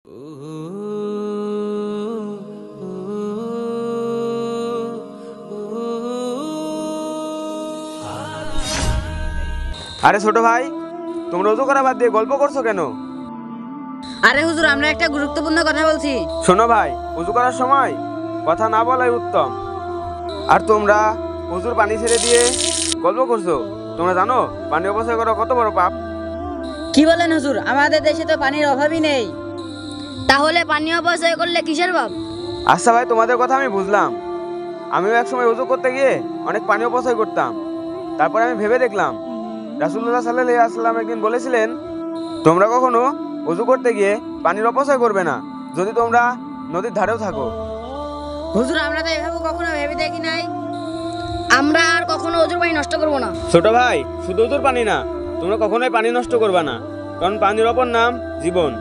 আরে ছোট ভাই, তোমরা ওযু করা বাদ দিয়ে গল্প করছো কেন? আরে হুজুর, আমরা একটা গুরুত্বপূর্ণ কথা বলছি। শোনো ভাই, ওযু করার সময় কথা না বলাই উত্তম। আর তোমরা হুজুর পানি ছেড়ে দিয়ে গল্প করছো। তোমরা জানো পানি অপচয় করা কত বড় পাপ? কি বলেন হুজুর, আমাদের দেশে তো পানির অভাবই নেই। তাহলে পানি অপচয় করলে কিসের পাপ? আচ্ছা ভাই, তোমাদের কথা আমি বুঝলাম। আমিও একসময় ওযু করতে গিয়ে অনেক পানি অপচয় করতাম। তারপরে আমি ভেবে দেখলাম, রাসূলুল্লাহ সাল্লাল্লাহু আলাইহি ওয়াসাল্লাম একদিন বলেছিলেন, তোমরা কখনো ওযু করতে গিয়ে পানির অপচয় করবে না, যদি তোমরা নদীর ধারেও থাকো। হুজুর, আমরা তো এভাবে কখনো ভেবে দেখি নাই। আমরা আর কখনো ওযুর পানি নষ্ট করব না। ছোট ভাই, শুধু ওযুর পানি না, তোমরা কখনোই পানি নষ্ট করবা না, কারণ পানির অপর নাম জীবন।